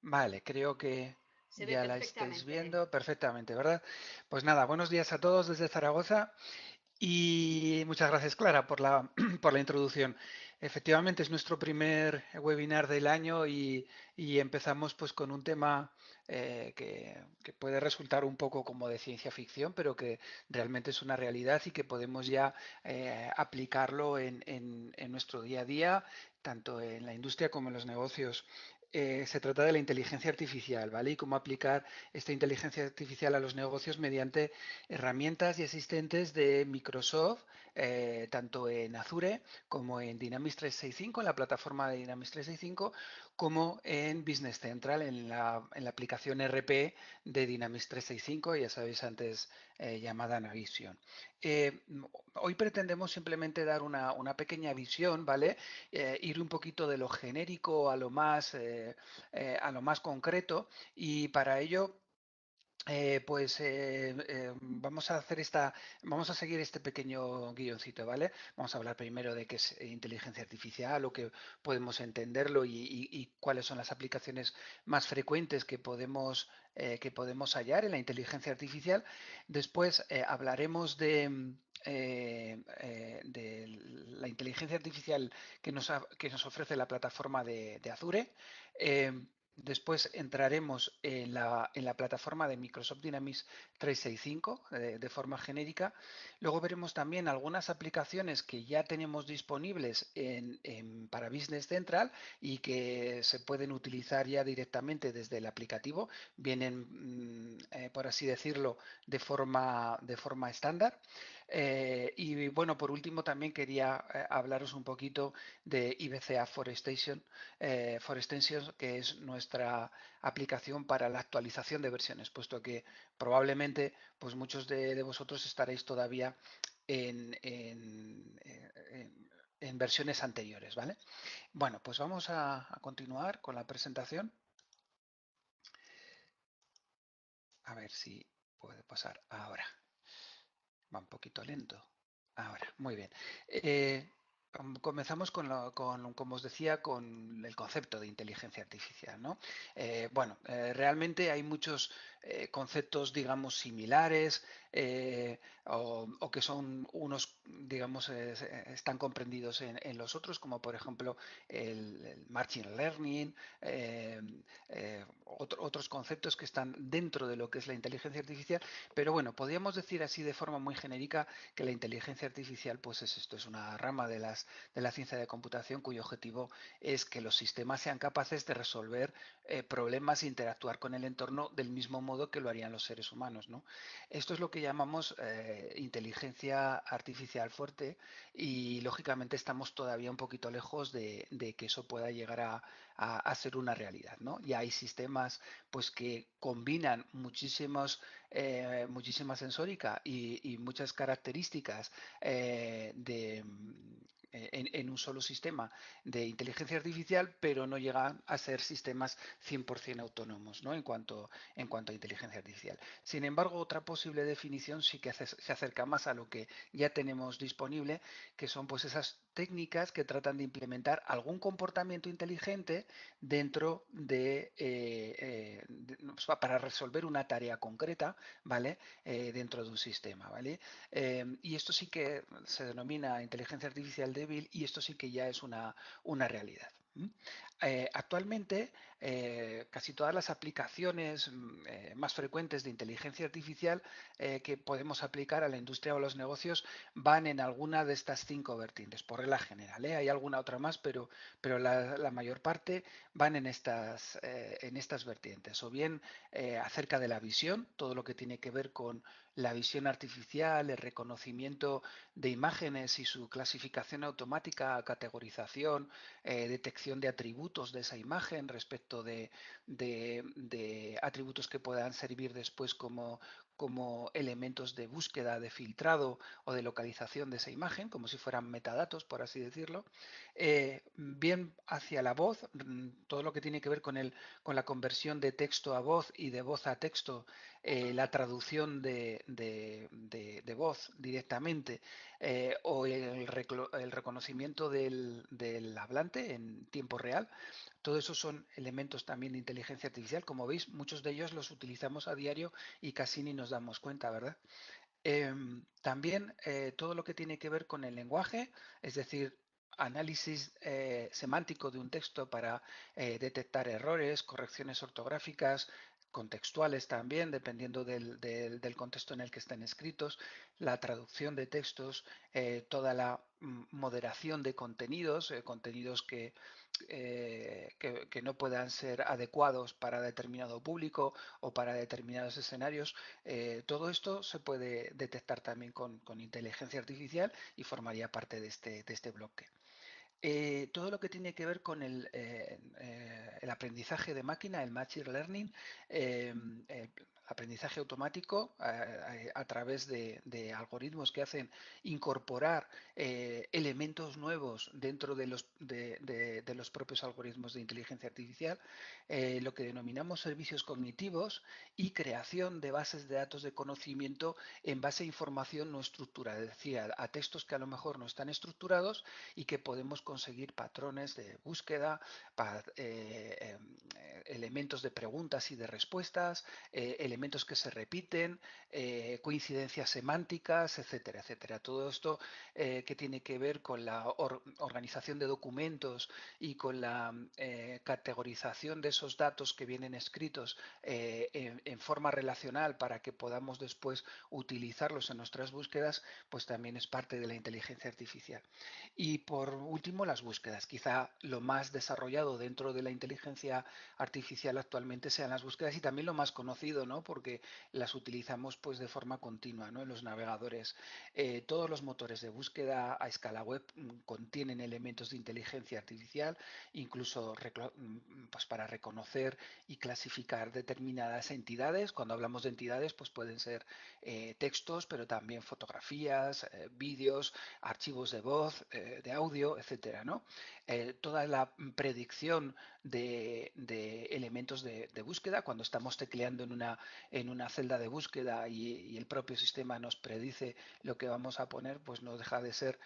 Vale, creo que Se ve ya la estáis perfectamente. viendo perfectamente, ¿verdad? Pues nada, buenos días a todos desde Zaragoza y muchas gracias, Clara, por por la introducción. Efectivamente, es nuestro primer webinar del año y empezamos pues con un tema que puede resultar un poco como de ciencia ficción, pero que realmente es una realidad y que podemos ya aplicarlo en nuestro día a día, tanto en la industria como en los negocios. Se trata de la inteligencia artificial, ¿vale? Y cómo aplicar esta inteligencia artificial a los negocios mediante herramientas y asistentes de Microsoft, tanto en Azure como en Dynamics 365, en la plataforma de Dynamics 365, como en Business Central, en la aplicación RP de Dynamics 365, ya sabéis antes llamada Navision. Eh, Hoy pretendemos simplemente dar una pequeña visión, ¿vale? Ir un poquito de lo genérico a lo más concreto y para ello vamos a seguir este pequeño guioncito, ¿vale? Vamos a hablar primero de qué es inteligencia artificial o qué podemos entenderlo y cuáles son las aplicaciones más frecuentes que podemos hallar en la inteligencia artificial. Después hablaremos de la inteligencia artificial que nos ofrece la plataforma de Azure. Eh, Después entraremos en la plataforma de Microsoft Dynamics 365 de forma genérica. Luego veremos también algunas aplicaciones que ya tenemos disponibles para Business Central y que se pueden utilizar ya directamente desde el aplicativo. Vienen, por así decirlo, de forma estándar. Y bueno, por último también quería hablaros un poquito de IBCA Forestation, que es nuestra aplicación para la actualización de versiones, puesto que probablemente pues muchos de vosotros estaréis todavía en versiones anteriores, ¿vale? Bueno, pues vamos a continuar con la presentación. A ver si puede pasar ahora. Va un poquito lento. Ahora, muy bien. Comenzamos como os decía, con el concepto de inteligencia artificial, ¿no? Realmente hay muchos conceptos, digamos, similares o que son unos, digamos, están comprendidos en los otros, como por ejemplo el Machine Learning, otros conceptos que están dentro de lo que es la inteligencia artificial, pero bueno, podríamos decir así de forma muy genérica que la inteligencia artificial, pues es esto, es una rama de la ciencia de computación cuyo objetivo es que los sistemas sean capaces de resolver problemas e interactuar con el entorno del mismo modo que lo harían los seres humanos, ¿no? Esto es lo que llamamos inteligencia artificial fuerte y lógicamente estamos todavía un poquito lejos de que eso pueda llegar a ser una realidad, ¿no? Ya hay sistemas pues que combinan muchísima sensórica y muchas características en un solo sistema de inteligencia artificial, pero no llegan a ser sistemas 100% autónomos, ¿no? En cuanto a inteligencia artificial. Sin embargo, otra posible definición sí que se acerca más a lo que ya tenemos disponible, que son pues esas técnicas que tratan de implementar algún comportamiento inteligente dentro para resolver una tarea concreta, ¿vale? Dentro de un sistema, ¿vale? Y esto sí que se denomina inteligencia artificial débil y esto sí que ya es una realidad. Actualmente, casi todas las aplicaciones más frecuentes de inteligencia artificial que podemos aplicar a la industria o a los negocios van en alguna de estas cinco vertientes, por regla general. Hay alguna otra más, pero la mayor parte van en estas vertientes. O bien acerca de la visión, todo lo que tiene que ver con la visión artificial, el reconocimiento de imágenes y su clasificación automática, categorización, detección de atributos de esa imagen respecto de atributos que puedan servir después como elementos de búsqueda, de filtrado o de localización de esa imagen, como si fueran metadatos, por así decirlo. Bien hacia la voz, todo lo que tiene que ver con la conversión de texto a voz y de voz a texto, la traducción de voz directamente o el reconocimiento del hablante en tiempo real. Todo eso son elementos también de inteligencia artificial. Como veis, muchos de ellos los utilizamos a diario y casi ni nos damos cuenta, ¿verdad? También todo lo que tiene que ver con el lenguaje, es decir, análisis semántico de un texto para detectar errores, correcciones ortográficas, contextuales también, dependiendo del contexto en el que estén escritos, la traducción de textos, toda la moderación de contenidos, contenidos que no puedan ser adecuados para determinado público o para determinados escenarios. Todo esto se puede detectar también con inteligencia artificial y formaría parte de este bloque. Todo lo que tiene que ver con el aprendizaje de máquina, el machine learning, el aprendizaje automático a través de algoritmos que hacen incorporar elementos nuevos dentro de los propios algoritmos de inteligencia artificial, lo que denominamos servicios cognitivos y creación de bases de datos de conocimiento en base a información no estructurada, es decir, a textos que a lo mejor no están estructurados y que podemos conseguir patrones de búsqueda, elementos de preguntas y de respuestas, elementos que se repiten, coincidencias semánticas, etcétera, etcétera. Todo esto que tiene que ver con la organización de documentos y con la categorización de esos datos que vienen escritos en forma relacional para que podamos después utilizarlos en nuestras búsquedas, pues también es parte de la inteligencia artificial. Y por último, las búsquedas. Quizá lo más desarrollado dentro de la inteligencia artificial actualmente sean las búsquedas y también lo más conocido, ¿no? Porque las utilizamos pues de forma continua, ¿no? En los navegadores. Todos los motores de búsqueda a escala web contienen elementos de inteligencia artificial, incluso pues para reconocer y clasificar determinadas entidades. Cuando hablamos de entidades, pues pueden ser textos, pero también fotografías, vídeos, archivos de voz, de audio, etcétera, ¿no? Toda la predicción de elementos de búsqueda, cuando estamos tecleando en una celda de búsqueda y el propio sistema nos predice lo que vamos a poner, pues no deja de ser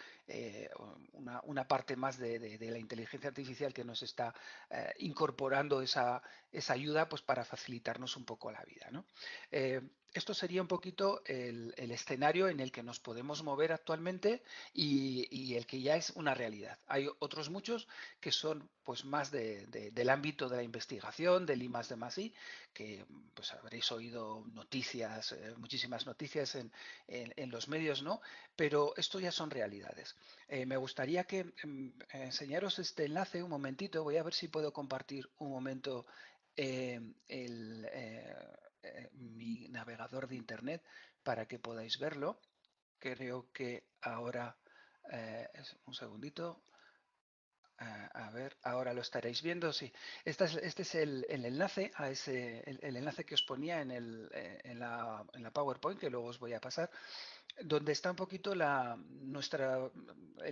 una parte más de la inteligencia artificial que nos está incorporando esa ayuda pues para facilitarnos un poco la vida, ¿no? Esto sería un poquito el escenario en el que nos podemos mover actualmente y el que ya es una realidad. Hay otros muchos que son pues más del ámbito de la investigación, del I más D más I, que pues habréis oído noticias, muchísimas noticias en los medios, ¿no? Pero esto ya son realidades. Me gustaría que enseñaros este enlace un momentito, voy a ver si puedo compartir un momento eh, el, mi navegador de internet para que podáis verlo. Creo que ahora, un segundito, a ver, ahora lo estaréis viendo, sí. Este es el enlace a el enlace que os ponía en la PowerPoint, que luego os voy a pasar, donde está un poquito el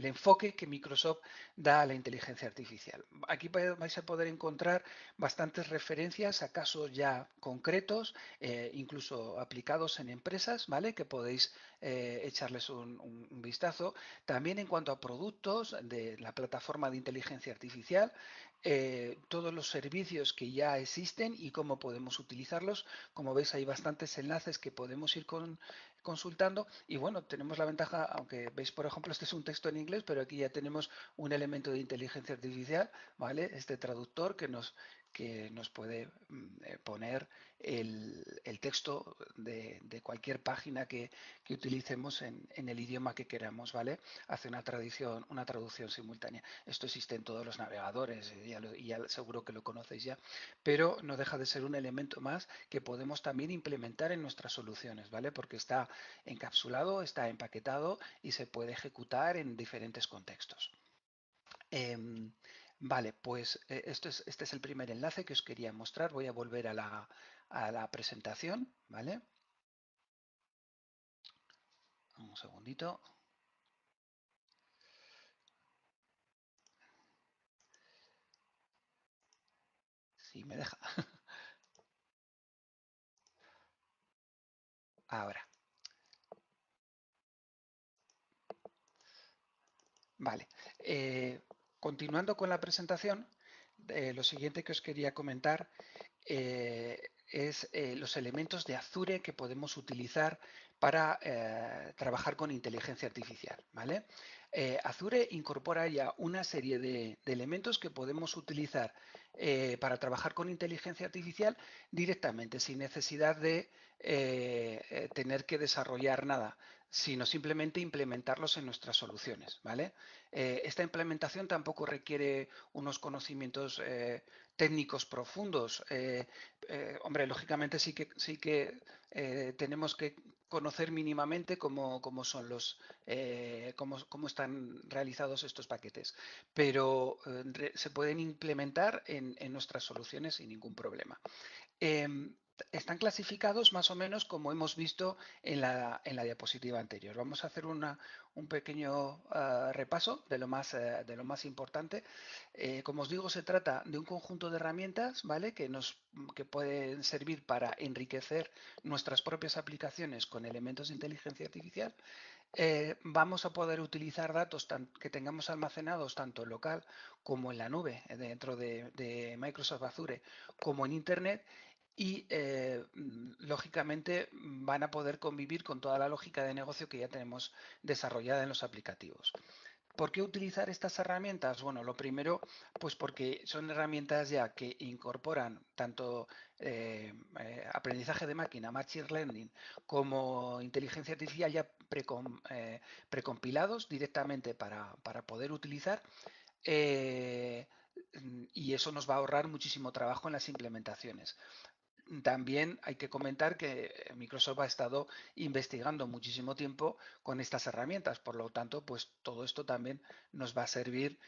enfoque que Microsoft da a la inteligencia artificial. Aquí vais a poder encontrar bastantes referencias a casos ya concretos, incluso aplicados en empresas, ¿vale? Que podéis echarles un vistazo. También en cuanto a productos de la plataforma de inteligencia artificial, todos los servicios que ya existen y cómo podemos utilizarlos. Como veis, hay bastantes enlaces que podemos ir consultando y bueno, tenemos la ventaja, aunque veis por ejemplo este es un texto en inglés, pero aquí ya tenemos un elemento de inteligencia artificial, ¿vale? Este traductor que nos puede poner el texto de cualquier página que utilicemos en el idioma que queramos, ¿vale? Hace una traducción simultánea. Esto existe en todos los navegadores, ya seguro que lo conocéis ya, pero no deja de ser un elemento más que podemos también implementar en nuestras soluciones, ¿vale? Porque está encapsulado, está empaquetado y se puede ejecutar en diferentes contextos. Vale, pues este es el primer enlace que os quería mostrar. Voy a volver a la presentación, ¿vale? Un segundito. Si me deja. Ahora, vale. Continuando con la presentación, lo siguiente que os quería comentar es los elementos de Azure que podemos utilizar para trabajar con inteligencia artificial, ¿vale? Azure incorpora ya una serie de elementos que podemos utilizar para trabajar con inteligencia artificial directamente, sin necesidad de tener que desarrollar nada, sino simplemente implementarlos en nuestras soluciones, ¿vale? Esta implementación tampoco requiere unos conocimientos técnicos profundos. Hombre, lógicamente sí que tenemos que conocer mínimamente cómo son cómo están realizados estos paquetes, pero se pueden implementar en nuestras soluciones sin ningún problema. Están clasificados más o menos como hemos visto en la diapositiva anterior. Vamos a hacer un pequeño repaso de lo más importante. Como os digo, se trata de un conjunto de herramientas, ¿vale? Que pueden servir para enriquecer nuestras propias aplicaciones con elementos de inteligencia artificial. Vamos a poder utilizar datos que tengamos almacenados tanto en local como en la nube, dentro de Microsoft Azure, como en Internet, y lógicamente van a poder convivir con toda la lógica de negocio que ya tenemos desarrollada en los aplicativos. ¿Por qué utilizar estas herramientas? Bueno, lo primero, pues porque son herramientas ya que incorporan tanto aprendizaje de máquina, Machine Learning, como inteligencia artificial ya precompilados directamente para poder utilizar. eh, y eso nos va a ahorrar muchísimo trabajo en las implementaciones. También hay que comentar que Microsoft ha estado investigando muchísimo tiempo con estas herramientas, por lo tanto, pues todo esto también nos va a servir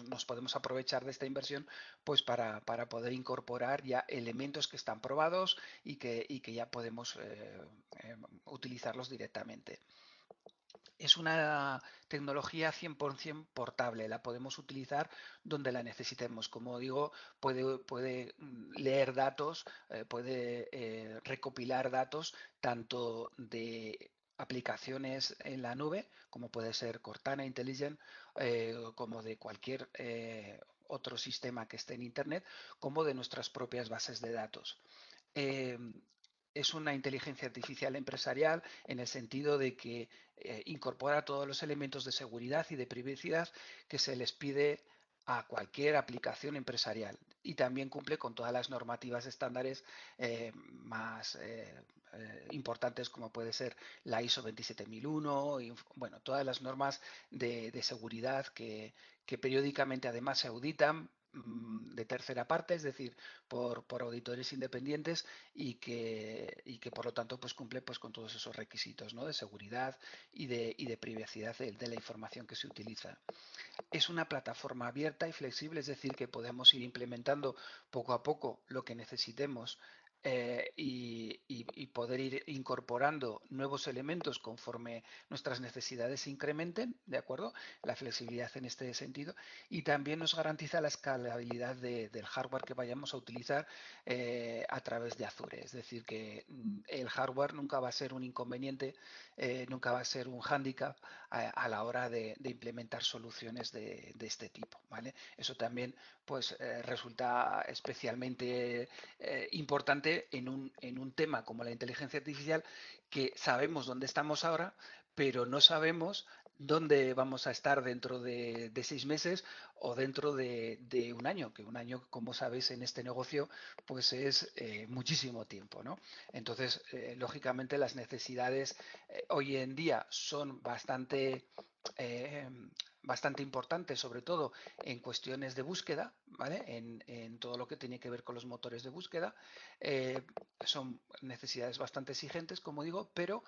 nos podemos aprovechar de esta inversión pues para poder incorporar ya elementos que están probados y que ya podemos utilizarlos directamente. Es una tecnología 100% portable, la podemos utilizar donde la necesitemos. Como digo, puede leer datos, puede recopilar datos tanto de aplicaciones en la nube, como puede ser Cortana Intelligent, como de cualquier otro sistema que esté en Internet, como de nuestras propias bases de datos. Eh, es una inteligencia artificial empresarial en el sentido de que incorpora todos los elementos de seguridad y de privacidad que se les pide a cualquier aplicación empresarial y también cumple con todas las normativas estándares más importantes como puede ser la ISO 27001 y bueno, todas las normas de seguridad que periódicamente además se auditan de tercera parte, es decir, por auditores independientes y que por lo tanto pues cumple pues con todos esos requisitos, ¿no? De seguridad y de privacidad de la información que se utiliza. Es una plataforma abierta y flexible, es decir, que podemos ir implementando poco a poco lo que necesitemos y poder ir incorporando nuevos elementos conforme nuestras necesidades se incrementen, ¿de acuerdo? La flexibilidad en este sentido. Y también nos garantiza la escalabilidad del hardware que vayamos a utilizar a través de Azure. Es decir, que el hardware nunca va a ser un inconveniente, nunca va a ser un hándicap a la hora de implementar soluciones de este tipo, ¿vale? Eso también pues resulta especialmente importante en un tema como la inteligencia artificial, que sabemos dónde estamos ahora, pero no sabemos dónde vamos a estar dentro de 6 meses o dentro de un año, que un año, como sabéis, en este negocio, pues es muchísimo tiempo, ¿no? Entonces, lógicamente, las necesidades hoy en día son eh, bastante importantes, sobre todo en cuestiones de búsqueda, ¿vale? En todo lo que tiene que ver con los motores de búsqueda. Eh, Son necesidades bastante exigentes, como digo, pero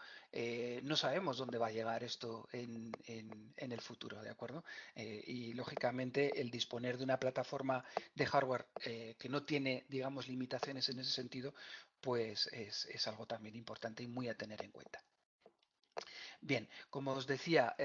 no sabemos dónde va a llegar esto en el futuro, ¿de acuerdo? Y lógicamente el disponer de una plataforma de hardware que no tiene, digamos, limitaciones en ese sentido, pues es algo también importante y muy a tener en cuenta. Bien, como os decía,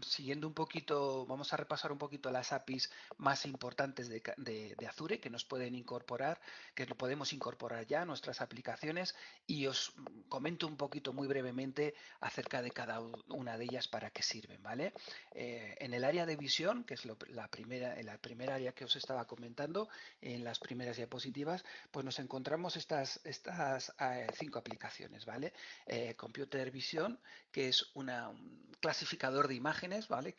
siguiendo un poquito, vamos a repasar un poquito las APIs más importantes de Azure que nos pueden incorporar, que lo podemos incorporar ya a nuestras aplicaciones y os comento un poquito muy brevemente acerca de cada una de ellas para qué sirven, ¿vale? En el área de visión, que es la primera área que os estaba comentando en las primeras diapositivas, pues nos encontramos estas 5 aplicaciones, ¿vale? Computer Vision, que es un clasificador de imágenes, ¿vale?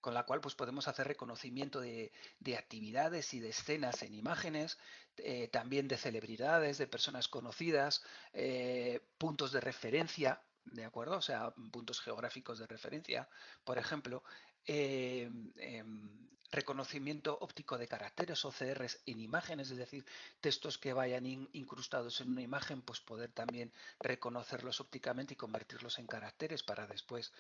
Con la cual pues, podemos hacer reconocimiento de actividades y de escenas en imágenes, también de celebridades, de personas conocidas, puntos de referencia, ¿de acuerdo? O sea, puntos geográficos de referencia, por ejemplo, eh, eh, reconocimiento óptico de caracteres, OCRs en imágenes, es decir, textos que vayan incrustados en una imagen, pues poder también reconocerlos ópticamente y convertirlos en caracteres para después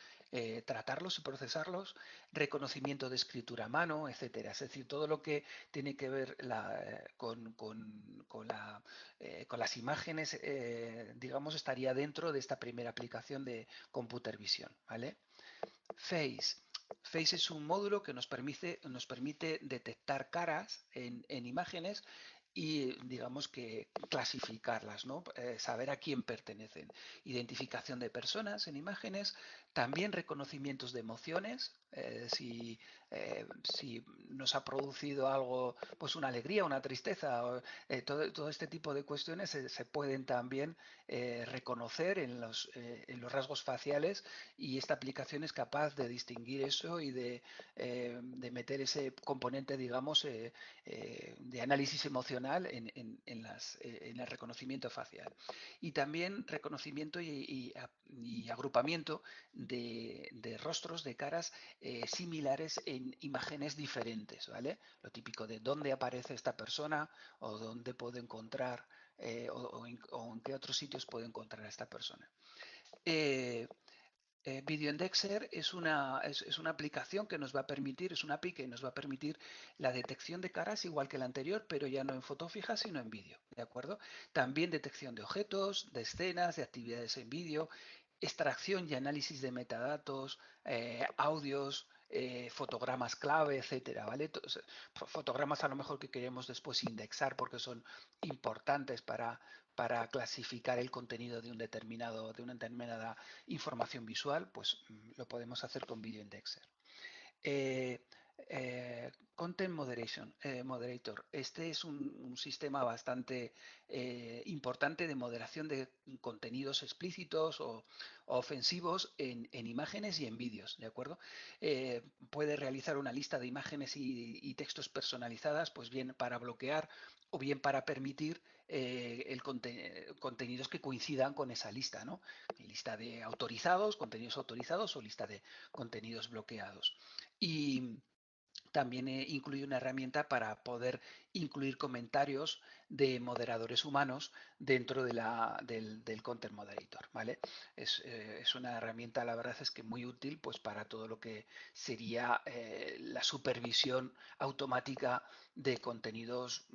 tratarlos y procesarlos, reconocimiento de escritura a mano, etcétera. Es decir, todo lo que tiene que ver con las imágenes, digamos, estaría dentro de esta primera aplicación de Computer Vision, ¿vale? Face. Face es un módulo que nos permite detectar caras en imágenes y digamos que clasificarlas, ¿no? Saber a quién pertenecen. Identificación de personas en imágenes, también reconocimientos de emociones, si nos ha producido algo, pues una alegría, una tristeza, todo este tipo de cuestiones se pueden también reconocer en los rasgos faciales y esta aplicación es capaz de distinguir eso y de meter ese componente, digamos, de análisis emocional en el reconocimiento facial. Y también reconocimiento y agrupamiento de rostros, de caras similares en imágenes diferentes, ¿vale? Lo típico de dónde aparece esta persona o dónde puedo encontrar o en qué otros sitios puedo encontrar a esta persona. Eh, Video Indexer es una aplicación que nos va a permitir, es una API que nos va a permitir la detección de caras igual que la anterior, pero ya no en foto fija, sino en vídeo, ¿de acuerdo? También detección de objetos, de escenas, de actividades en vídeo, extracción y análisis de metadatos, audios, fotogramas clave, etcétera, ¿vale? Fotogramas a lo mejor que queremos después indexar porque son importantes para clasificar el contenido de una determinada información visual, pues lo podemos hacer con Video Indexer. Eh, Content Moderator. Este es un sistema bastante importante de moderación de contenidos explícitos o ofensivos en imágenes y en vídeos, ¿de acuerdo? Puede realizar una lista de imágenes y textos personalizadas, pues bien para bloquear o bien para permitir contenidos que coincidan con esa lista, ¿no? Lista de autorizados, contenidos autorizados o lista de contenidos bloqueados. Y también incluye una herramienta para poder incluir comentarios de moderadores humanos dentro del Content Moderator, ¿vale? Es una herramienta, la verdad es que muy útil pues para todo lo que sería la supervisión automática de contenidos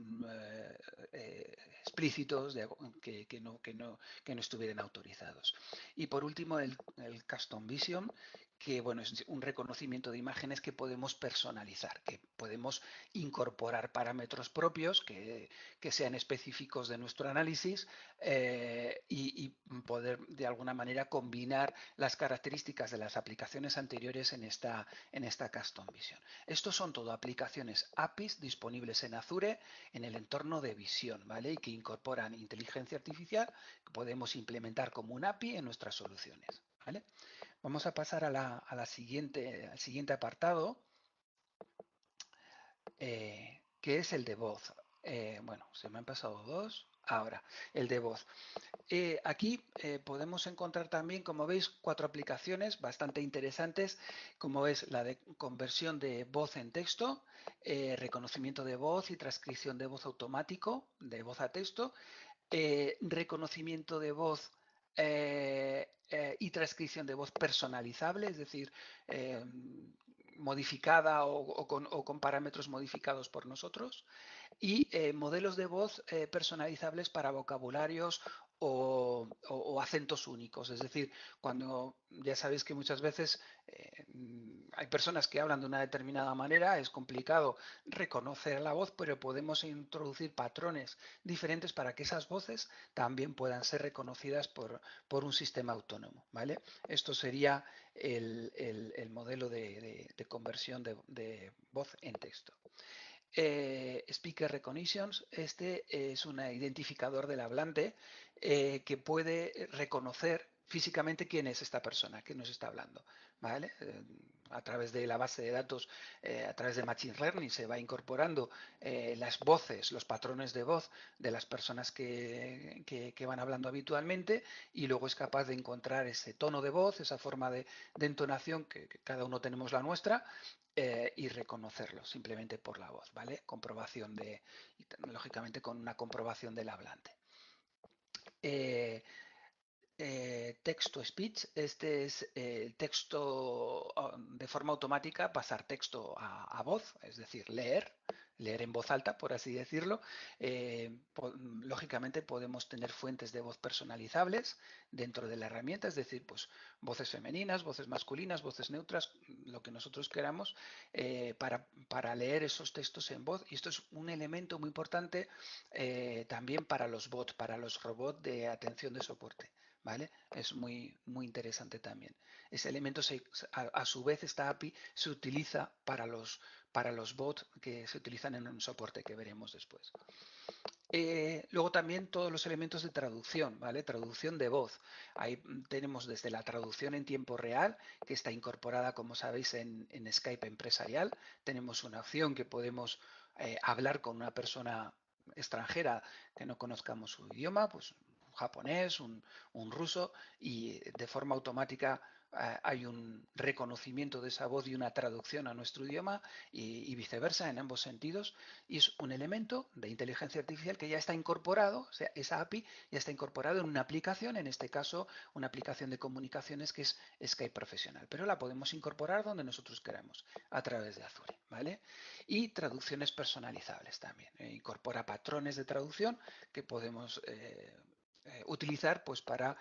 explícitos que no estuvieran autorizados. Y por último, el Custom Vision, que bueno, es un reconocimiento de imágenes que podemos personalizar, que podemos incorporar parámetros propios que sean específicos de nuestro análisis y poder de alguna manera combinar las características de las aplicaciones anteriores en esta Custom Vision. Estos son todo aplicaciones APIs disponibles en Azure en el entorno de visión, ¿vale? Y que incorporan inteligencia artificial que podemos implementar como un API en nuestras soluciones, ¿vale? Vamos a pasar al siguiente apartado, que es el de voz. Bueno, se me han pasado dos. Ahora, el de voz. Aquí podemos encontrar también, como veis, 4 aplicaciones bastante interesantes, como es la de conversión de voz en texto, reconocimiento de voz y transcripción de voz automático, de voz a texto, reconocimiento de voz y transcripción de voz personalizable, es decir, eh, modificada o con parámetros modificados por nosotros, y modelos de voz personalizables para vocabularios o acentos únicos. Es decir, cuando ya sabéis que muchas veces hay personas que hablan de una determinada manera, es complicado reconocer la voz, pero podemos introducir patrones diferentes para que esas voces también puedan ser reconocidas por un sistema autónomo. ¿Vale? Esto sería el modelo de conversión de voz en texto. Speaker Recognitions, este es un identificador del hablante que puede reconocer físicamente quién es esta persona que nos está hablando, ¿vale? A través de la base de datos, a través de Machine Learning se va incorporando las voces, los patrones de voz de las personas que van hablando habitualmente y luego es capaz de encontrar ese tono de voz, esa forma de entonación que cada uno tenemos la nuestra y reconocerlo simplemente por la voz, ¿vale? Comprobación lógicamente con una comprobación del hablante. Text-to-speech, este es el texto de forma automática, pasar texto a voz, es decir, leer en voz alta, por así decirlo. Lógicamente podemos tener fuentes de voz personalizables dentro de la herramienta, es decir, pues voces femeninas, voces masculinas, voces neutras, lo que nosotros queramos, para leer esos textos en voz. Y esto es un elemento muy importante también para los bots, para los robots de atención de soporte. ¿Vale? Es muy interesante también. Ese elemento, a su vez, esta API se utiliza para los bots que se utilizan en un soporte que veremos después. Luego también todos los elementos de traducción, ¿vale? Traducción de voz. Ahí tenemos desde la traducción en tiempo real, que está incorporada, como sabéis, en Skype empresarial. Tenemos una opción que podemos hablar con una persona extranjera que no conozcamos su idioma, pues un japonés, un ruso, y de forma automática hay un reconocimiento de esa voz y una traducción a nuestro idioma y viceversa en ambos sentidos. Y es un elemento de inteligencia artificial que ya está incorporado, o sea, esa API ya está incorporado en una aplicación, en este caso una aplicación de comunicaciones que es Skype Profesional, pero la podemos incorporar donde nosotros queramos, a través de Azure, ¿vale? Y traducciones personalizables también. Incorpora patrones de traducción que podemos utilizar pues para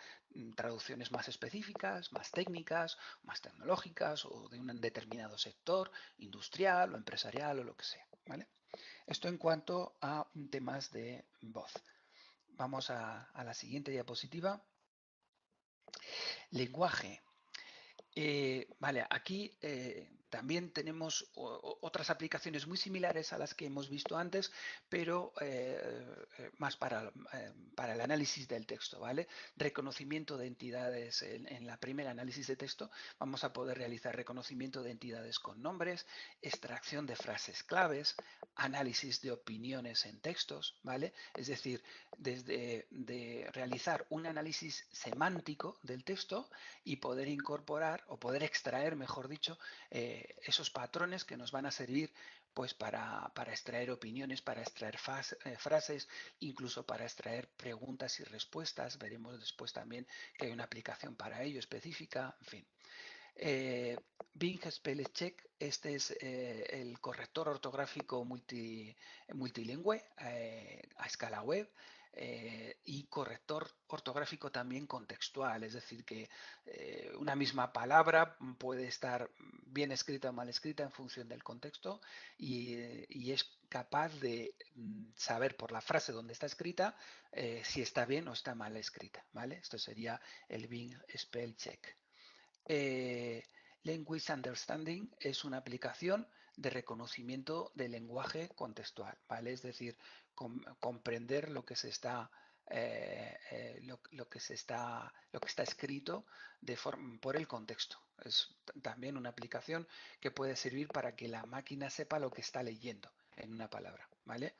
traducciones más específicas, más técnicas, más tecnológicas o de un determinado sector, industrial o empresarial o lo que sea, ¿vale? Esto en cuanto a temas de voz. Vamos a la siguiente diapositiva. Lenguaje. Vale, aquí también tenemos otras aplicaciones muy similares a las que hemos visto antes, pero más para el análisis del texto, ¿vale? Reconocimiento de entidades. En la primera análisis de texto vamos a poder realizar reconocimiento de entidades con nombres, extracción de frases claves, análisis de opiniones en textos, ¿vale? Es decir, desde de realizar un análisis semántico del texto y poder incorporar o poder extraer, mejor dicho, esos patrones que nos van a servir pues para extraer opiniones, para extraer frases, incluso para extraer preguntas y respuestas. Veremos después también que hay una aplicación para ello específica, en fin. Bing Spell Check, este es el corrector ortográfico multilingüe a escala web y corrector ortográfico también contextual, es decir, que una misma palabra puede estar bien escrita o mal escrita en función del contexto y es capaz de saber por la frase donde está escrita si está bien o está mal escrita, ¿vale? Esto sería el Bing Spell Check. Language Understanding es una aplicación de reconocimiento del lenguaje contextual, ¿vale? Es decir, comprender lo que se está lo que está escrito por el contexto. Es también una aplicación que puede servir para que la máquina sepa lo que está leyendo en una palabra, ¿vale?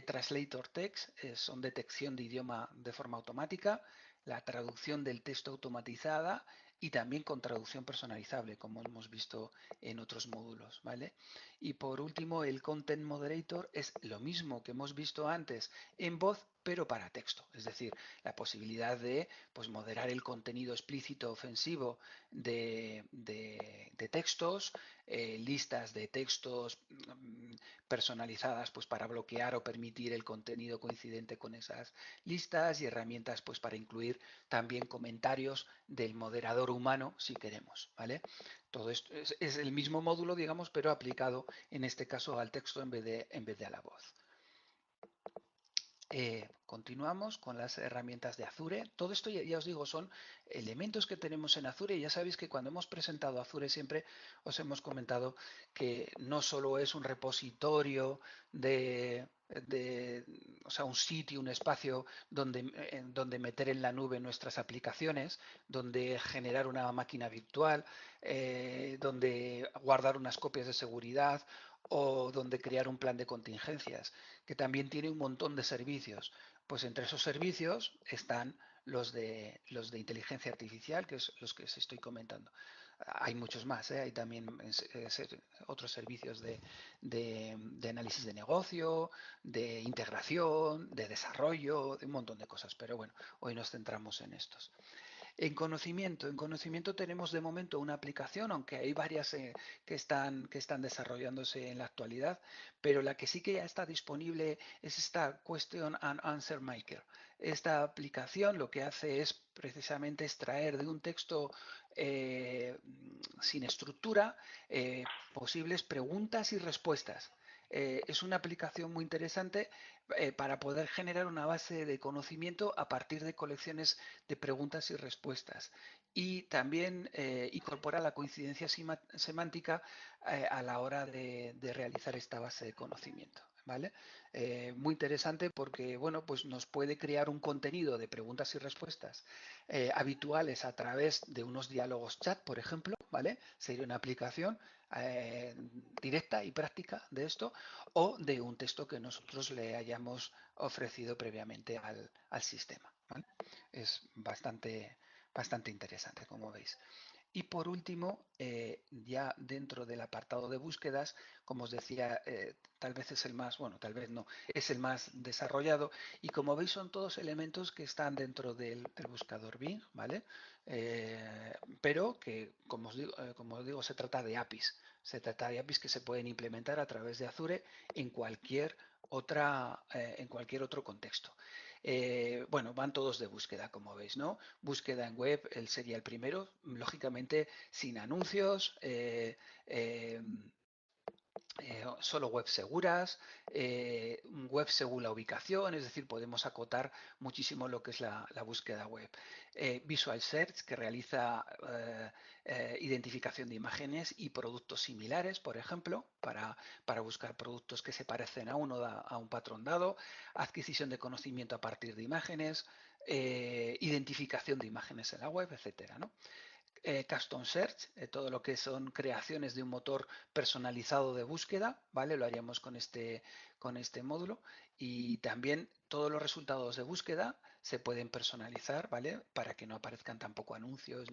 Translator Text son detección de idioma de forma automática, la traducción del texto automatizada y también con traducción personalizable, como hemos visto en otros módulos, ¿vale? Y por último, el Content Moderator es lo mismo que hemos visto antes en voz, pero para texto. Es decir, la posibilidad de pues, moderar el contenido explícito ofensivo de textos, listas de textos personalizadas pues, para bloquear o permitir el contenido coincidente con esas listas y herramientas pues, para incluir también comentarios del moderador humano si queremos. ¿Vale? Todo esto es el mismo módulo, digamos, pero aplicado en este caso al texto en vez de a la voz. Continuamos con las herramientas de Azure. Todo esto, ya os digo, son elementos que tenemos en Azure. Y ya sabéis que cuando hemos presentado Azure siempre os hemos comentado que no solo es un repositorio o sea, un sitio, un espacio donde meter en la nube nuestras aplicaciones, donde generar una máquina virtual, donde guardar unas copias de seguridad o donde crear un plan de contingencias, que también tiene un montón de servicios. Pues entre esos servicios están los de inteligencia artificial, que es los que os estoy comentando. Hay muchos más, hay también otros servicios de análisis de negocio, de integración, de desarrollo, de un montón de cosas. Pero bueno, hoy nos centramos en estos. En conocimiento tenemos de momento una aplicación, aunque hay varias que están desarrollándose en la actualidad, pero la que sí que ya está disponible es esta Question and Answer Maker. Esta aplicación lo que hace es precisamente extraer de un texto sin estructura posibles preguntas y respuestas. Es una aplicación muy interesante para poder generar una base de conocimiento a partir de colecciones de preguntas y respuestas. Y también incorpora la coincidencia semántica a la hora de realizar esta base de conocimiento. ¿Vale? Muy interesante porque bueno, pues nos puede crear un contenido de preguntas y respuestas habituales a través de unos diálogos chat, por ejemplo, ¿vale? Sería una aplicación eh, directa y práctica de esto, o de un texto que nosotros le hayamos ofrecido previamente al sistema. ¿Vale? Es bastante interesante, como veis. Y por último, ya dentro del apartado de búsquedas, como os decía, tal vez es el más, bueno, tal vez no, es el más desarrollado. Y como veis, son todos elementos que están dentro del buscador Bing, ¿vale? Pero que, como os digo, se trata de APIs. Se trata de APIs que se pueden implementar a través de Azure en cualquier otro contexto. Bueno, van todos de búsqueda, como veis, ¿no? Búsqueda en web, él sería el primero, lógicamente sin anuncios, solo web seguras, web según la ubicación, es decir, podemos acotar muchísimo lo que es la búsqueda web. Visual Search, que realiza identificación de imágenes y productos similares, por ejemplo, para buscar productos que se parecen a un patrón dado. Adquisición de conocimiento a partir de imágenes, identificación de imágenes en la web, etcétera, ¿no? Custom Search, todo lo que son creaciones de un motor personalizado de búsqueda, ¿vale? Lo haríamos con este módulo. Y también todos los resultados de búsqueda se pueden personalizar, ¿vale? Para que no aparezcan tampoco anuncios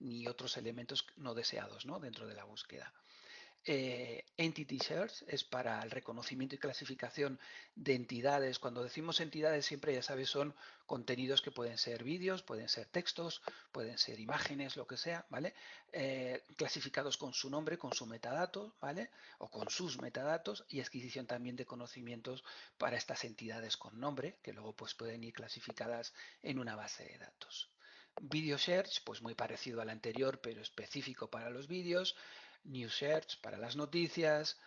ni otros elementos no deseados, ¿no? Dentro de la búsqueda. Entity Search es para el reconocimiento y clasificación de entidades. Cuando decimos entidades, siempre ya sabes, son contenidos que pueden ser vídeos, pueden ser textos, pueden ser imágenes, lo que sea, ¿vale? Clasificados con su nombre, con su metadato, ¿vale? O con sus metadatos, y adquisición también de conocimientos para estas entidades con nombre, que luego pues pueden ir clasificadas en una base de datos. Video Search, pues muy parecido al anterior, pero específico para los vídeos. News Search para las noticias,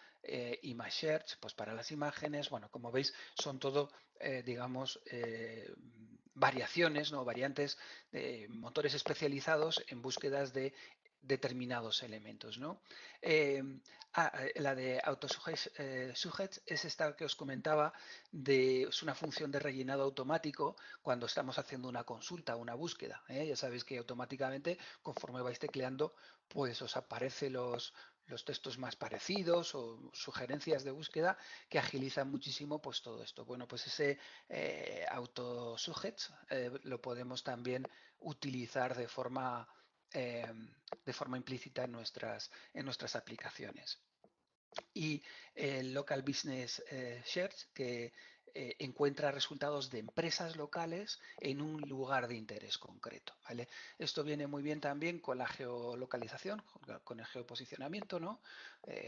Image Search pues para las imágenes. Bueno, como veis, son todo, digamos, variaciones, ¿no? Variantes de motores especializados en búsquedas de determinados elementos, ¿no? La de AutoSuggest es esta que os comentaba, es una función de rellenado automático cuando estamos haciendo una consulta, una búsqueda. Ya sabéis que automáticamente, conforme vais tecleando, pues os aparecen los textos más parecidos o sugerencias de búsqueda que agilizan muchísimo pues todo esto. Bueno, pues ese AutoSuggest lo podemos también utilizar de forma implícita en nuestras aplicaciones. y el Local Business Search, que encuentra resultados de empresas locales en un lugar de interés concreto, ¿vale? Esto viene muy bien también con la geolocalización, con el geoposicionamiento, ¿no?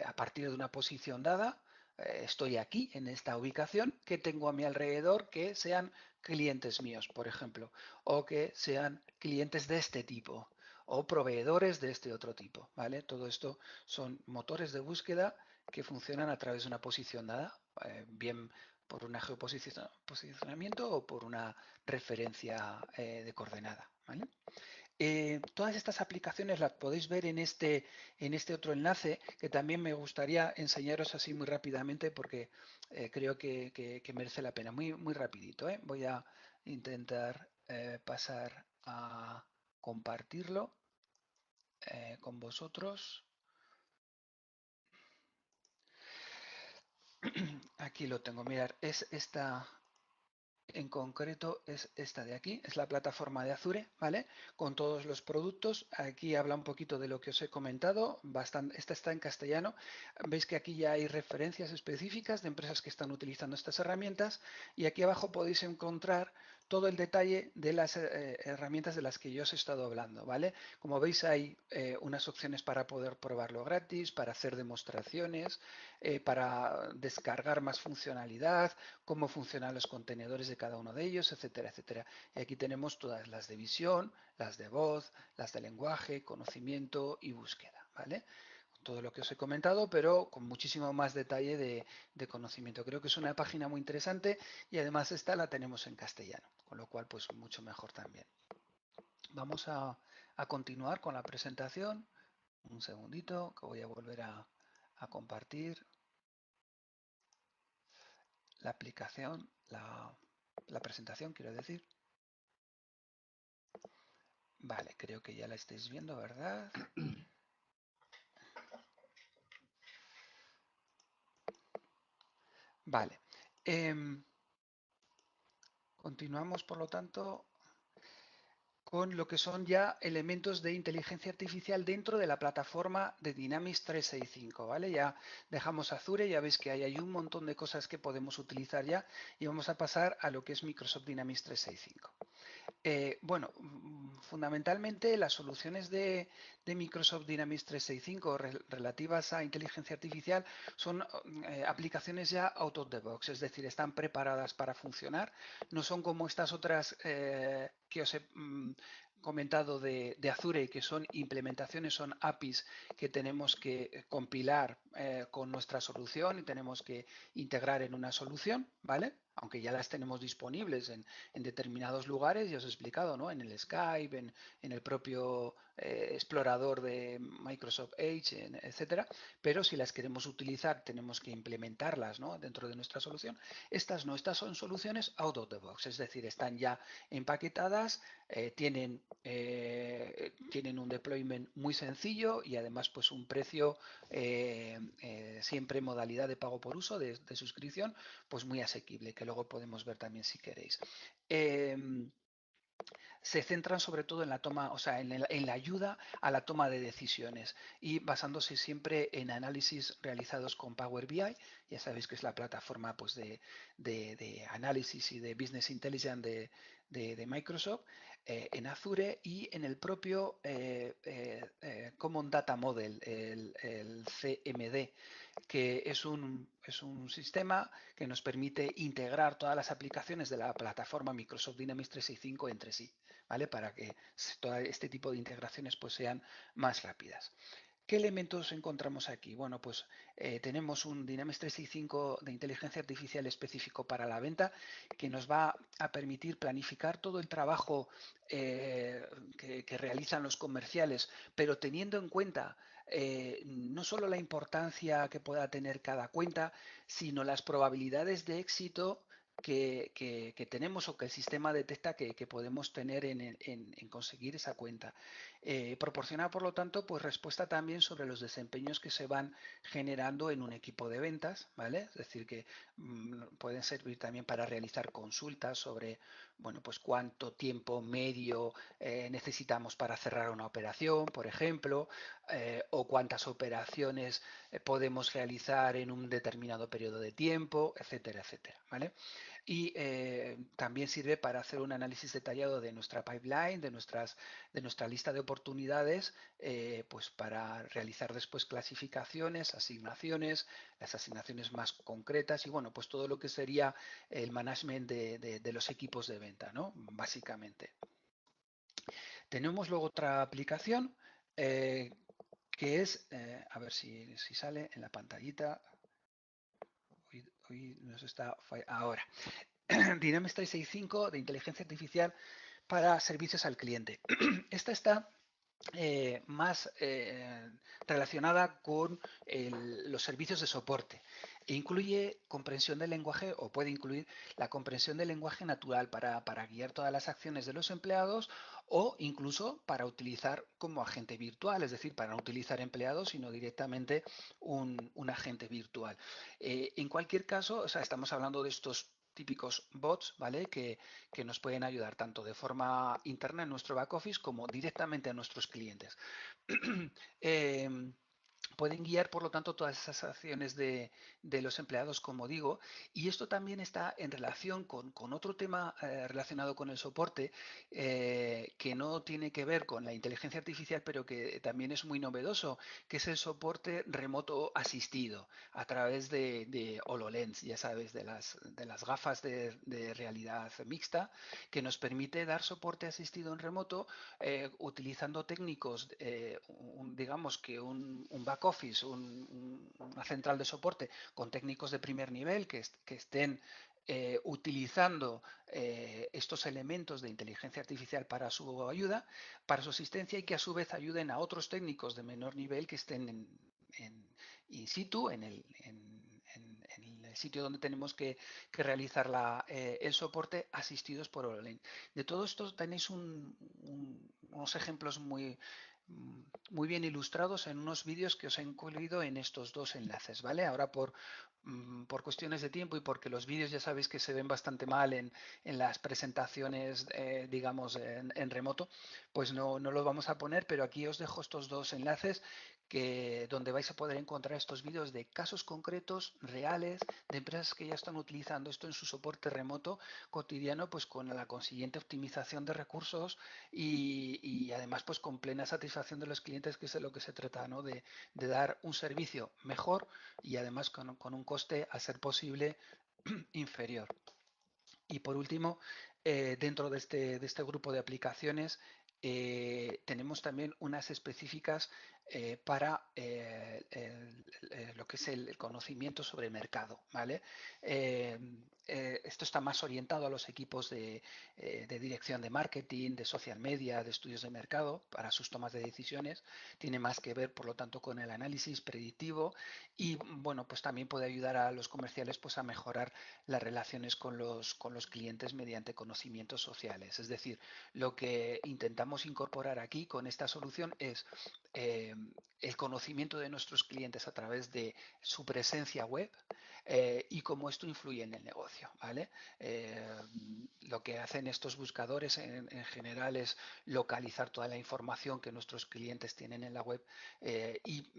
A partir de una posición dada, estoy aquí en esta ubicación, que tengo a mi alrededor que sean clientes míos, por ejemplo, o que sean clientes de este tipo, o proveedores de este otro tipo, ¿vale? Todo esto son motores de búsqueda que funcionan a través de una posición dada, bien por un geoposicionamiento o por una referencia de coordenada, ¿vale? Todas estas aplicaciones las podéis ver en este otro enlace, que también me gustaría enseñaros así muy rápidamente porque creo que merece la pena. Muy, muy rapidito, ¿eh? Voy a intentar pasar a compartirlo con vosotros. Aquí lo tengo, mirar, es esta, en concreto es esta de aquí, es la plataforma de Azure, ¿vale? Con todos los productos. Aquí habla un poquito de lo que os he comentado. Bastante, esta está en castellano. Veis que aquí ya hay referencias específicas de empresas que están utilizando estas herramientas y aquí abajo podéis encontrar todo el detalle de las herramientas de las que yo os he estado hablando, ¿vale? Como veis hay unas opciones para poder probarlo gratis, para hacer demostraciones, para descargar más funcionalidad, cómo funcionan los contenedores de cada uno de ellos, etcétera, etcétera. Y aquí tenemos todas las de visión, las de voz, las de lenguaje, conocimiento y búsqueda, ¿vale? Todo lo que os he comentado, pero con muchísimo más detalle de conocimiento. Creo que es una página muy interesante y además esta la tenemos en castellano, con lo cual pues mucho mejor también. Vamos a continuar con la presentación. Un segundito que voy a volver a compartir la aplicación, la presentación, quiero decir. Vale, creo que ya la estáis viendo, ¿verdad? Vale. Continuamos, por lo tanto, con lo que son ya elementos de inteligencia artificial dentro de la plataforma de Dynamics 365, ¿vale? Ya dejamos Azure, ya veis que hay un montón de cosas que podemos utilizar ya y vamos a pasar a lo que es Microsoft Dynamics 365. Bueno, fundamentalmente las soluciones de Microsoft Dynamics 365 relativas a inteligencia artificial son aplicaciones ya out of the box, es decir, están preparadas para funcionar, no son como estas otras que os he comentado de Azure, que son implementaciones, son APIs que tenemos que compilar con nuestra solución y tenemos que integrar en una solución, ¿vale? Aunque ya las tenemos disponibles en determinados lugares, ya os he explicado, ¿no? En el Skype, en el propio explorador de Microsoft Edge, etcétera, pero si las queremos utilizar tenemos que implementarlas, ¿no? Dentro de nuestra solución. Estas no, estas son soluciones out of the box, es decir, están ya empaquetadas, tienen un deployment muy sencillo y además pues un precio siempre modalidad de pago por uso de suscripción pues muy asequible, que luego podemos ver también si queréis. Se centran sobre todo en la toma, o sea, en la ayuda a la toma de decisiones y basándose siempre en análisis realizados con Power BI. Ya sabéis que es la plataforma pues, de análisis y de Business Intelligence de Microsoft, en Azure y en el propio Common Data Model, el CMD, que es un sistema que nos permite integrar todas las aplicaciones de la plataforma Microsoft Dynamics 365 entre sí, ¿vale? Para que todo este tipo de integraciones pues, sean más rápidas. ¿Qué elementos encontramos aquí? Bueno, pues tenemos un Dynamics 365 de inteligencia artificial específico para la venta que nos va a permitir planificar todo el trabajo que realizan los comerciales, pero teniendo en cuenta no solo la importancia que pueda tener cada cuenta, sino las probabilidades de éxito que tenemos o que el sistema detecta que podemos tener en conseguir esa cuenta. Proporciona, por lo tanto, pues respuesta también sobre los desempeños que se van generando en un equipo de ventas, ¿vale? Es decir, que pueden servir también para realizar consultas sobre, bueno, pues cuánto tiempo medio necesitamos para cerrar una operación, por ejemplo, o cuántas operaciones podemos realizar en un determinado periodo de tiempo, etcétera, etcétera, ¿vale? Y también sirve para hacer un análisis detallado de nuestra pipeline, de nuestra lista de oportunidades, pues para realizar después clasificaciones, asignaciones, las asignaciones más concretas y bueno, pues todo lo que sería el management de los equipos de venta, ¿no? Básicamente. Tenemos luego otra aplicación que es, a ver si sale en la pantallita. Hoy nos está ahora. Dynamics 365 de inteligencia artificial para servicios al cliente. Esta está más relacionada con los servicios de soporte. Incluye comprensión del lenguaje o puede incluir la comprensión del lenguaje natural para guiar todas las acciones de los empleados o incluso para utilizar como agente virtual, es decir, para no utilizar empleados, sino directamente un agente virtual. En cualquier caso, o sea, estamos hablando de estos típicos bots, ¿vale? Que nos pueden ayudar tanto de forma interna en nuestro back office como directamente a nuestros clientes. eh, Pueden guiar, por lo tanto, todas esas acciones de los empleados, como digo, y esto también está en relación con otro tema relacionado con el soporte, que no tiene que ver con la inteligencia artificial, pero que también es muy novedoso, que es el soporte remoto asistido a través de HoloLens, ya sabes, de las gafas de realidad mixta, que nos permite dar soporte asistido en remoto utilizando técnicos, digamos que un back office, una central de soporte con técnicos de primer nivel que estén utilizando estos elementos de inteligencia artificial para su ayuda, para su asistencia y que a su vez ayuden a otros técnicos de menor nivel que estén in situ, en el sitio donde tenemos que realizar el soporte asistidos por online. De todo esto tenéis unos ejemplos muy bien ilustrados en unos vídeos que os he incluido en estos dos enlaces, ¿vale? Ahora por cuestiones de tiempo y porque los vídeos ya sabéis que se ven bastante mal en las presentaciones, digamos, en remoto, pues no lo vamos a poner, pero aquí os dejo estos dos enlaces donde vais a poder encontrar estos vídeos de casos concretos, reales, de empresas que ya están utilizando esto en su soporte remoto cotidiano, pues con la consiguiente optimización de recursos y además pues con plena satisfacción de los clientes, que es de lo que se trata, ¿no? De dar un servicio mejor y además con un coste, a ser posible, inferior. Y por último, dentro de este grupo de aplicaciones, tenemos también unas específicas para lo que es el conocimiento sobre el mercado, ¿vale? Eh, Esto está más orientado a los equipos de dirección de marketing, de social media, de estudios de mercado para sus tomas de decisiones. Tiene más que ver, por lo tanto, con el análisis predictivo y, bueno, pues también puede ayudar a los comerciales pues a mejorar las relaciones con los clientes mediante conocimientos sociales. Es decir, lo que intentamos incorporar aquí con esta solución es eh, el conocimiento de nuestros clientes a través de su presencia web y cómo esto influye en el negocio, ¿vale? Lo que hacen estos buscadores en general es localizar toda la información que nuestros clientes tienen en la web y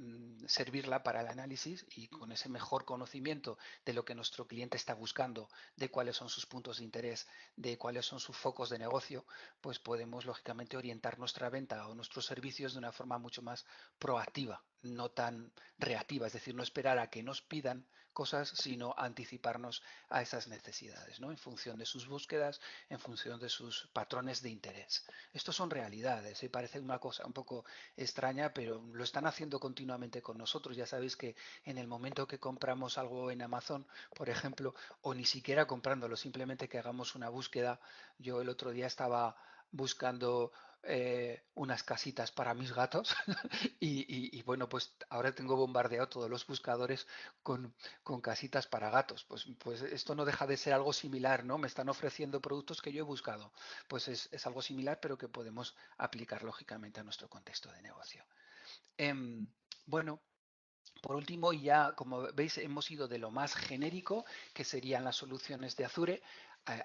servirla para el análisis y con ese mejor conocimiento de lo que nuestro cliente está buscando, de cuáles son sus puntos de interés, de cuáles son sus focos de negocio, pues podemos lógicamente orientar nuestra venta o nuestros servicios de una forma mucho más proactiva, no tan reactiva, es decir, no esperar a que nos pidan cosas, sino anticiparnos a esas necesidades, ¿no? En función de sus búsquedas, en función de sus patrones de interés. Estos son realidades, parece una cosa un poco extraña, pero lo están haciendo continuamente con nosotros. Ya sabéis que en el momento que compramos algo en Amazon, por ejemplo, o ni siquiera comprándolo, simplemente que hagamos una búsqueda. Yo el otro día estaba buscando unas casitas para mis gatos y bueno, pues ahora tengo bombardeado todos los buscadores con casitas para gatos. Pues esto no deja de ser algo similar, ¿no? Me están ofreciendo productos que yo he buscado. Pues es algo similar, pero que podemos aplicar lógicamente a nuestro contexto de negocio. Bueno, Por último, y ya como veis, hemos ido de lo más genérico, que serían las soluciones de Azure,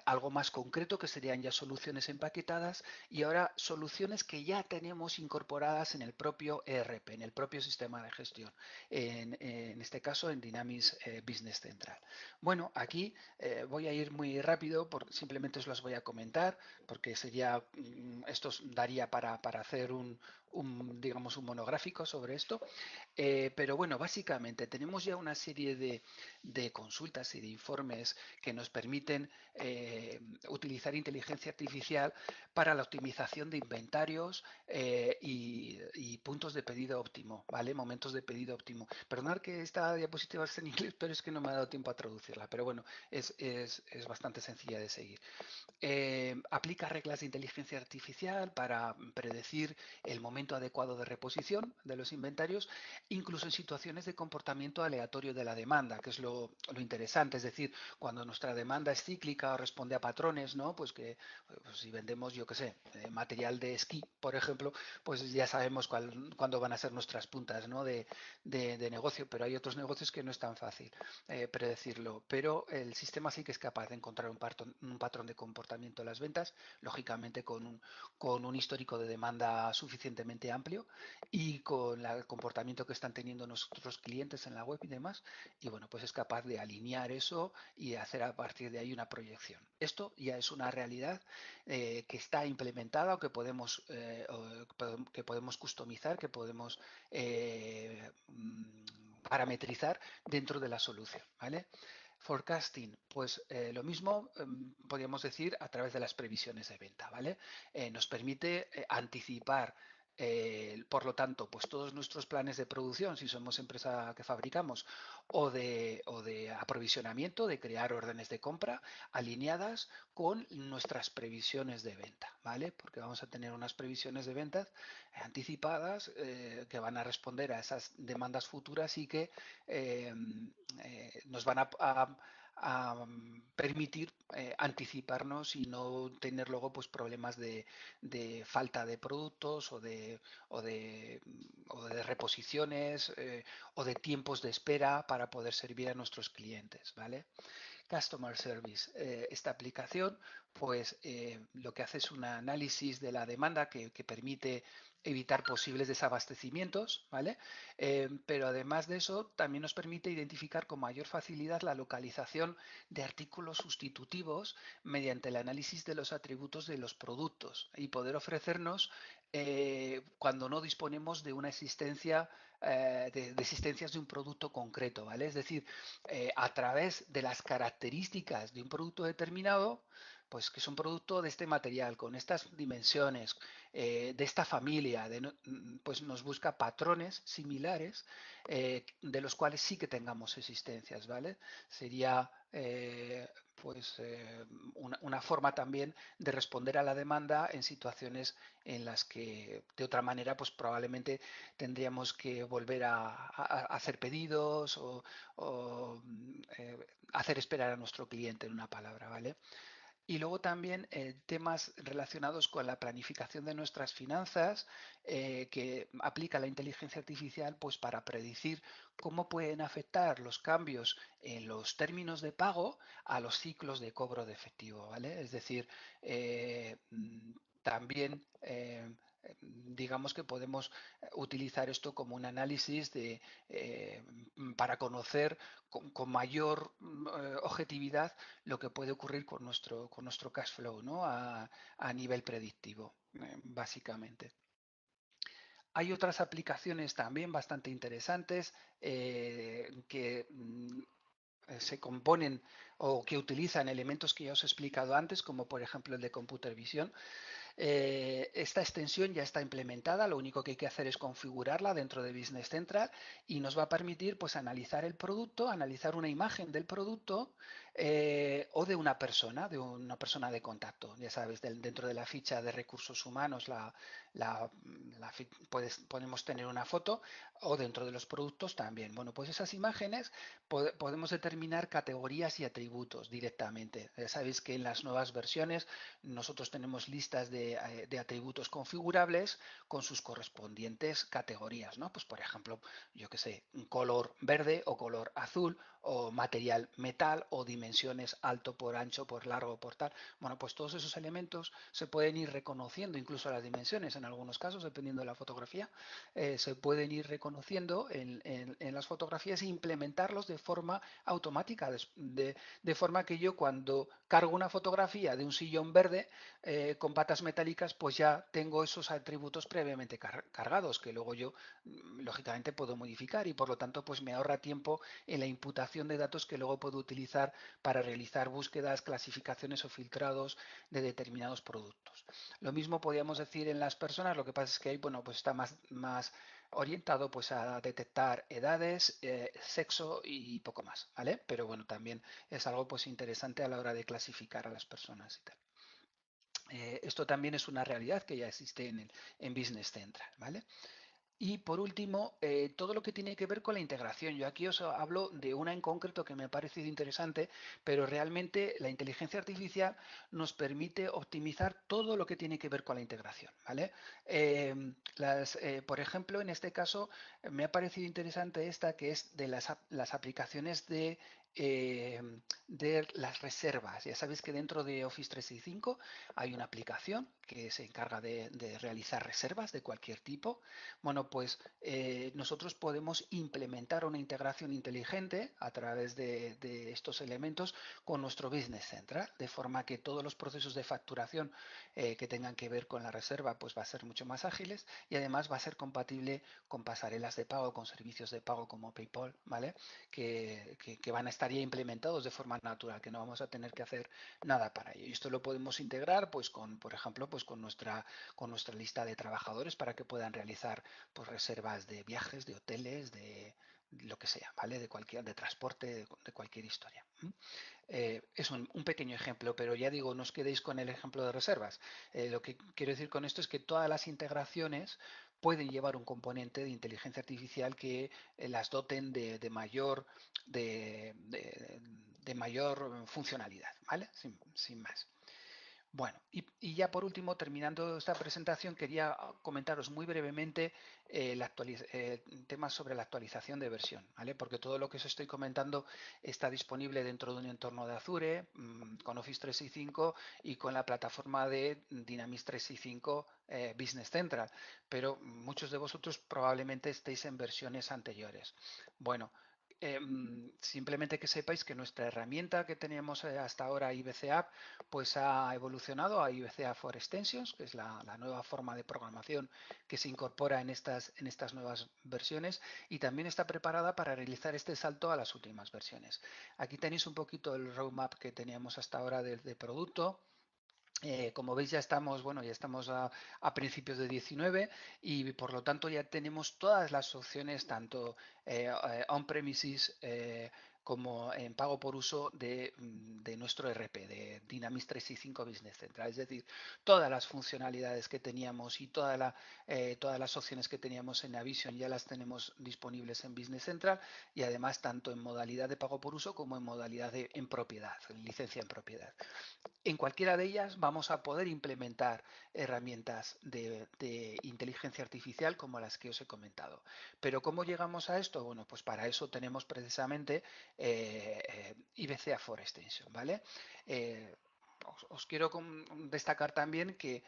algo más concreto, que serían ya soluciones empaquetadas, y ahora soluciones que ya tenemos incorporadas en el propio ERP, en el propio sistema de gestión, en este caso en Dynamics Business Central. Bueno, aquí voy a ir muy rápido, simplemente os los voy a comentar, porque sería, esto daría para hacer digamos, un monográfico sobre esto. Pero bueno, básicamente tenemos ya una serie de consultas y de informes que nos permiten utilizar inteligencia artificial para la optimización de inventarios y puntos de pedido óptimo, ¿vale? Momentos de pedido óptimo. Perdonad que esta diapositiva es en inglés, pero es que no me ha dado tiempo a traducirla. Pero bueno, es bastante sencilla de seguir. Aplica reglas de inteligencia artificial para predecir el momento adecuado de reposición de los inventarios, incluso en situaciones de comportamiento aleatorio de la demanda, que es lo interesante. Es decir, cuando nuestra demanda es cíclica o responde a patrones, ¿no? Pues que pues si vendemos, yo qué sé, material de esquí, por ejemplo, pues ya sabemos cuándo van a ser nuestras puntas, ¿no? de negocio, pero hay otros negocios que no es tan fácil predecirlo. Pero el sistema sí que es capaz de encontrar un patrón de comportamiento de las ventas, lógicamente con un histórico de demanda suficientemente amplio y con el comportamiento que están teniendo nuestros clientes en la web y demás. Y bueno, pues es capaz de alinear eso y hacer a partir de ahí una proyección. Esto ya es una realidad que está implementada o que podemos customizar, que podemos parametrizar dentro de la solución, ¿vale? Forecasting, pues lo mismo podríamos decir a través de las previsiones de venta, ¿vale? Nos permite anticipar, por lo tanto, pues todos nuestros planes de producción, si somos empresa que fabricamos, o de aprovisionamiento, de crear órdenes de compra alineadas con nuestras previsiones de venta, ¿vale? Porque vamos a tener unas previsiones de ventas anticipadas que van a responder a esas demandas futuras y que nos van a permitir anticiparnos y no tener luego pues problemas de falta de productos o de, o de reposiciones o de tiempos de espera para poder servir a nuestros clientes, ¿vale? Customer Service. Esta aplicación, pues lo que hace es un análisis de la demanda que permite evitar posibles desabastecimientos, ¿vale? Pero además de eso, también nos permite identificar con mayor facilidad la localización de artículos sustitutivos mediante el análisis de los atributos de los productos y poder ofrecernos cuando no disponemos de una existencia de existencias de un producto concreto, ¿vale? Es decir, a través de las características de un producto determinado, pues que es un producto de este material, con estas dimensiones, de esta familia, pues nos busca patrones similares de los cuales sí que tengamos existencias, ¿vale? Sería pues una forma también de responder a la demanda en situaciones en las que de otra manera pues probablemente tendríamos que volver a hacer pedidos o hacer esperar a nuestro cliente en una palabra, ¿vale? Y luego también temas relacionados con la planificación de nuestras finanzas, que aplica la inteligencia artificial pues, para predecir cómo pueden afectar los cambios en los términos de pago a los ciclos de cobro de efectivo, ¿vale? Es decir, también digamos que podemos utilizar esto como un análisis para conocer con mayor objetividad lo que puede ocurrir con nuestro cash flow, ¿no? A nivel predictivo, básicamente. Hay otras aplicaciones también bastante interesantes que se componen o que utilizan elementos que ya os he explicado antes, como por ejemplo el de Computer Vision. Esta extensión ya está implementada, lo único que hay que hacer es configurarla dentro de Business Central y nos va a permitir pues analizar el producto, analizar una imagen del producto o de una persona de contacto. Ya sabes, dentro de la ficha de recursos humanos la, podemos tener una foto o dentro de los productos también. Bueno, pues esas imágenes podemos determinar categorías y atributos directamente. Ya sabéis que en las nuevas versiones nosotros tenemos listas de atributos configurables con sus correspondientes categorías, ¿no? Pues por ejemplo, yo que sé, un color verde o color azul o material metal o dimensiones alto por ancho, por largo, por tal. Bueno, pues todos esos elementos se pueden ir reconociendo, incluso las dimensiones en algunos casos, dependiendo de la fotografía, se pueden ir reconociendo en las fotografías e implementarlos de forma automática, de forma que yo cuando cargo una fotografía de un sillón verde con patas metálicas, pues ya tengo esos atributos previamente cargados, que luego yo lógicamente puedo modificar y por lo tanto pues me ahorra tiempo en la imputación de datos que luego puedo utilizar para realizar búsquedas, clasificaciones o filtrados de determinados productos. Lo mismo podríamos decir en las personas, lo que pasa es que ahí bueno, pues está más orientado pues a detectar edades, sexo y poco más, ¿vale? Pero bueno, también es algo pues interesante a la hora de clasificar a las personas y tal. Esto también es una realidad que ya existe en Business Central, ¿vale? Y por último, todo lo que tiene que ver con la integración. Yo aquí os hablo de una en concreto que me ha parecido interesante, pero realmente la inteligencia artificial nos permite optimizar todo lo que tiene que ver con la integración, ¿vale? Por ejemplo, en este caso me ha parecido interesante esta que es de las aplicaciones eh, de las reservas. Ya sabéis que dentro de Office 365 hay una aplicación que se encarga de realizar reservas de cualquier tipo. Bueno, pues nosotros podemos implementar una integración inteligente a través de estos elementos con nuestro Business Central, de forma que todos los procesos de facturación que tengan que ver con la reserva pues va a ser mucho más ágiles y además va a ser compatible con pasarelas de pago, con servicios de pago como PayPal, ¿vale? Que van a estar ya implementados de forma natural, que no vamos a tener que hacer nada para ello. Y esto lo podemos integrar pues con, por ejemplo, pues con nuestra lista de trabajadores para que puedan realizar pues reservas de viajes, de hoteles, de lo que sea, ¿vale? De transporte, de cualquier historia. Es un pequeño ejemplo, pero ya digo, no os quedéis con el ejemplo de reservas. Lo que quiero decir con esto es que todas las integraciones pueden llevar un componente de inteligencia artificial que las doten de mayor funcionalidad, ¿vale? Sin más. Bueno, y ya por último, terminando esta presentación, quería comentaros muy brevemente temas sobre la actualización de versión, ¿vale? Porque todo lo que os estoy comentando está disponible dentro de un entorno de Azure, con Office 365 y con la plataforma de Dynamics 365 Business Central, pero muchos de vosotros probablemente estéis en versiones anteriores. Bueno, simplemente que sepáis que nuestra herramienta que teníamos hasta ahora, IBC App, pues ha evolucionado a IBC App for Extensions, que es la nueva forma de programación que se incorpora en estas nuevas versiones y también está preparada para realizar este salto a las últimas versiones. Aquí tenéis un poquito el roadmap que teníamos hasta ahora de producto. Como veis ya estamos a principios de 19 y por lo tanto ya tenemos todas las opciones tanto on-premises como en pago por uso de nuestro RP, de Dynamics 365 Business Central. Es decir, todas las funcionalidades que teníamos y todas las opciones que teníamos en Navision ya las tenemos disponibles en Business Central y además tanto en modalidad de pago por uso como en modalidad en propiedad, en licencia en propiedad. En cualquiera de ellas vamos a poder implementar herramientas de inteligencia artificial como las que os he comentado. Pero ¿cómo llegamos a esto? Bueno, pues para eso tenemos precisamente IBC for Extension, ¿vale? Eh, os quiero destacar también que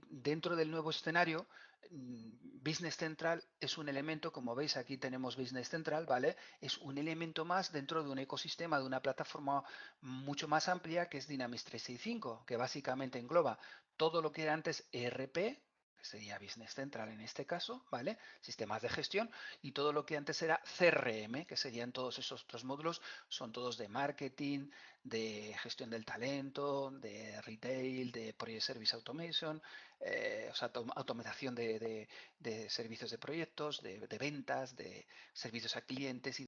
dentro del nuevo escenario, Business Central es un elemento, como veis aquí tenemos Business Central, ¿vale? Es un elemento más dentro de un ecosistema, de una plataforma mucho más amplia que es Dynamics 365, que básicamente engloba todo lo que era antes ERP, que sería Business Central en este caso, ¿vale? Sistemas de gestión, y todo lo que antes era CRM, que serían todos esos otros módulos, son todos de marketing, de gestión del talento, de retail, de Project Service Automation, o sea, automatización de servicios de proyectos, de ventas, de servicios a clientes y